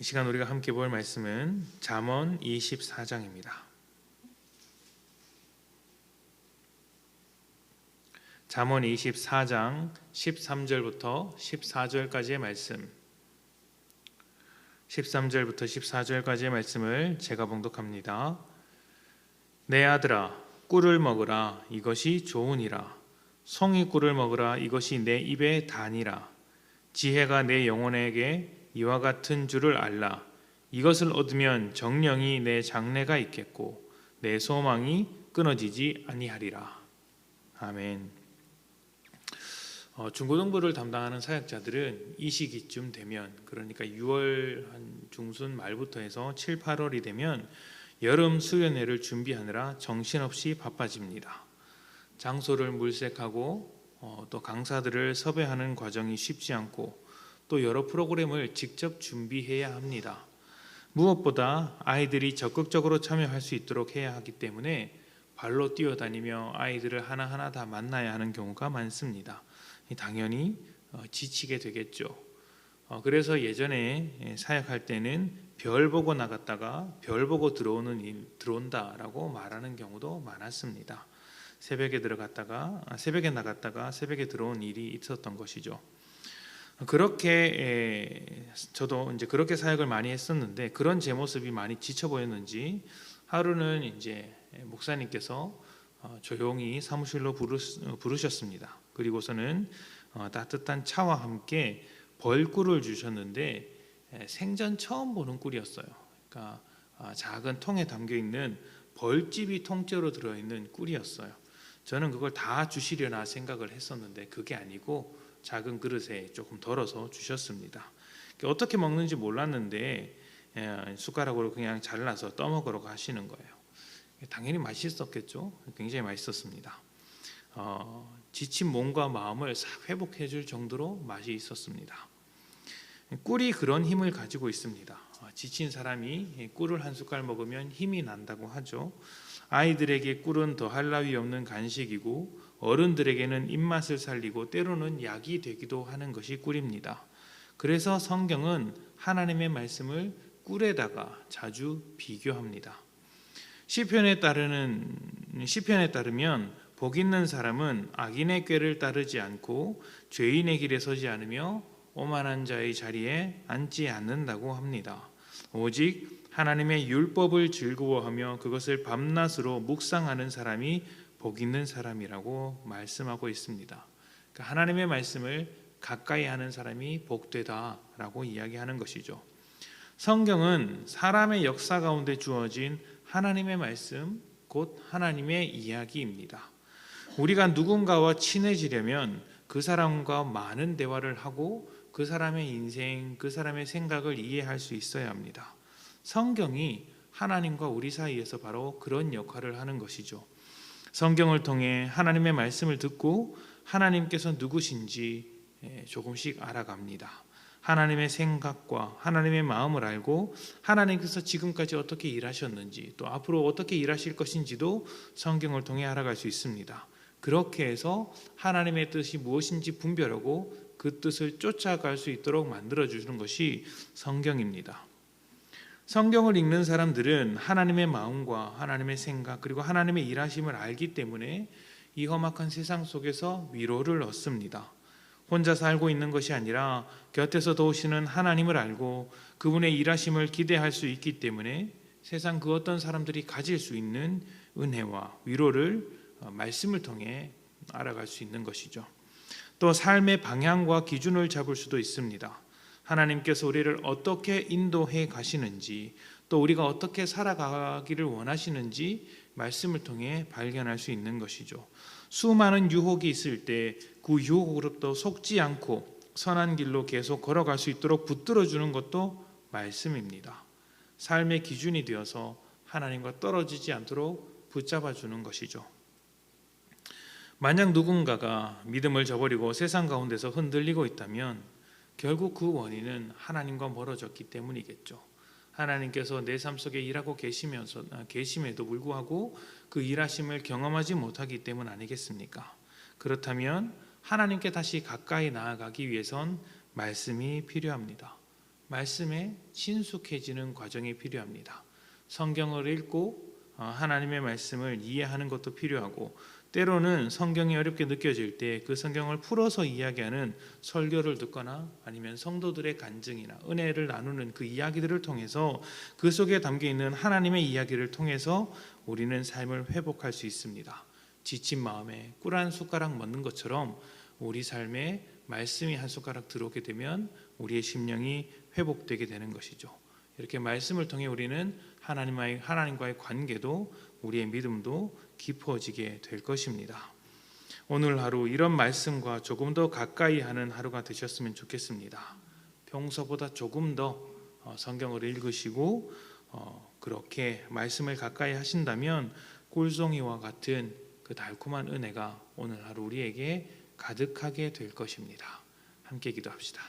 이 시간 우리가 함께 볼 말씀은 잠언 24장입니다. 잠언 24장 13절부터 14절까지의 말씀, 13절부터 14절까지의 말씀을 제가 봉독합니다. 내 아들아, 꿀을 먹으라. 이것이 좋으니라. 송이 꿀을 먹으라. 이것이 내 입에 다니라. 지혜가 내 영혼에게 이와 같은 줄을 알라. 이것을 얻으면 정령이 내 장래가 있겠고 내 소망이 끊어지지 아니하리라. 아멘. 중고등부를 담당하는 사역자들은 이 시기쯤 되면, 그러니까 6월 한 중순 말부터 해서 7, 8월이 되면 여름 수련회를 준비하느라 정신없이 바빠집니다. 장소를 물색하고 또 강사들을 섭외하는 과정이 쉽지 않고 또 여러 프로그램을 직접 준비해야 합니다. 무엇보다 아이들이 적극적으로 참여할 수 있도록 해야 하기 때문에 발로 뛰어다니며 아이들을 하나하나 다 만나야 하는 경우가 많습니다. 당연히 지치게 되겠죠. 그래서 예전에 사역할 때는 별 보고 나갔다가 별 보고 들어온다라고 말하는 경우도 많았습니다. 새벽에 나갔다가 새벽에 들어온 일이 있었던 것이죠. 그렇게 저도 이제 그렇게 사역을 많이 했었는데, 그런 제 모습이 많이 지쳐 보였는지 하루는 이제 목사님께서 조용히 사무실로 부르셨습니다. 그리고서는 따뜻한 차와 함께 벌꿀을 주셨는데 생전 처음 보는 꿀이었어요. 그러니까 작은 통에 담겨 있는 벌집이 통째로 들어있는 꿀이었어요. 저는 그걸 다 주시려나 생각을 했었는데 그게 아니고 작은 그릇에 조금 덜어서 주셨습니다. 어떻게 먹는지 몰랐는데 숟가락으로 그냥 잘라서 떠먹으라고 하시는 거예요. 당연히 맛있었겠죠. 굉장히 맛있었습니다. 지친 몸과 마음을 싹 회복해 줄 정도로 맛이 있었습니다. 꿀이 그런 힘을 가지고 있습니다. 지친 사람이 꿀을 한 숟갈 먹으면 힘이 난다고 하죠. 아이들에게 꿀은 더할 나위 없는 간식이고 어른들에게는 입맛을 살리고 때로는 약이 되기도 하는 것이 꿀입니다. 그래서 성경은 하나님의 말씀을 꿀에다가 자주 비교합니다. 시편에 따르면 복 있는 사람은 악인의 꾀를 따르지 않고 죄인의 길에 서지 않으며 오만한 자의 자리에 앉지 않는다고 합니다. 오직 하나님의 율법을 즐거워하며 그것을 밤낮으로 묵상하는 사람이 복 있는 사람이라고 말씀하고 있습니다. 그러니까 하나님의 말씀을 가까이 하는 사람이 복되다라고 이야기하는 것이죠. 성경은 사람의 역사 가운데 주어진 하나님의 말씀, 곧 하나님의 이야기입니다. 우리가 누군가와 친해지려면 그 사람과 많은 대화를 하고 그 사람의 인생, 그 사람의 생각을 이해할 수 있어야 합니다. 성경이 하나님과 우리 사이에서 바로 그런 역할을 하는 것이죠. 성경을 통해 하나님의 말씀을 듣고 하나님께서 누구신지 조금씩 알아갑니다. 하나님의 생각과 하나님의 마음을 알고 하나님께서 지금까지 어떻게 일하셨는지 또 앞으로 어떻게 일하실 것인지도 성경을 통해 알아갈 수 있습니다. 그렇게 해서 하나님의 뜻이 무엇인지 분별하고 그 뜻을 쫓아갈 수 있도록 만들어주는 것이 성경입니다. 성경을 읽는 사람들은 하나님의 마음과 하나님의 생각 그리고 하나님의 일하심을 알기 때문에 이 험악한 세상 속에서 위로를 얻습니다. 혼자 살고 있는 것이 아니라 곁에서 도우시는 하나님을 알고 그분의 일하심을 기대할 수 있기 때문에 세상 그 어떤 사람들이 가질 수 있는 은혜와 위로를 말씀을 통해 알아갈 수 있는 것이죠. 또 삶의 방향과 기준을 잡을 수도 있습니다. 하나님께서 우리를 어떻게 인도해 가시는지 또 우리가 어떻게 살아가기를 원하시는지 말씀을 통해 발견할 수 있는 것이죠. 수많은 유혹이 있을 때 그 유혹으로부터 속지 않고 선한 길로 계속 걸어갈 수 있도록 붙들어주는 것도 말씀입니다. 삶의 기준이 되어서 하나님과 떨어지지 않도록 붙잡아주는 것이죠. 만약 누군가가 믿음을 저버리고 세상 가운데서 흔들리고 있다면 결국 그 원인은 하나님과 멀어졌기 때문이겠죠. 하나님께서 내 삶 속에 일하고 계심에도 불구하고 그 일하심을 경험하지 못하기 때문 아니겠습니까? 그렇다면 하나님께 다시 가까이 나아가기 위해선 말씀이 필요합니다. 말씀에 친숙해지는 과정이 필요합니다. 성경을 읽고 하나님의 말씀을 이해하는 것도 필요하고, 때로는 성경이 어렵게 느껴질 때 그 성경을 풀어서 이야기하는 설교를 듣거나 아니면 성도들의 간증이나 은혜를 나누는 그 이야기들을 통해서 그 속에 담겨있는 하나님의 이야기를 통해서 우리는 삶을 회복할 수 있습니다. 지친 마음에 꿀 한 숟가락 먹는 것처럼 우리 삶에 말씀이 한 숟가락 들어오게 되면 우리의 심령이 회복되게 되는 것이죠. 이렇게 말씀을 통해 우리는 하나님과의 관계도, 우리의 믿음도 깊어지게 될 것입니다. 오늘 하루 이런 말씀과 조금 더 가까이 하는 하루가 되셨으면 좋겠습니다. 평소보다 조금 더 성경을 읽으시고 그렇게 말씀을 가까이 하신다면 꿀송이와 같은 그 달콤한 은혜가 오늘 하루 우리에게 가득하게 될 것입니다. 함께 기도합시다.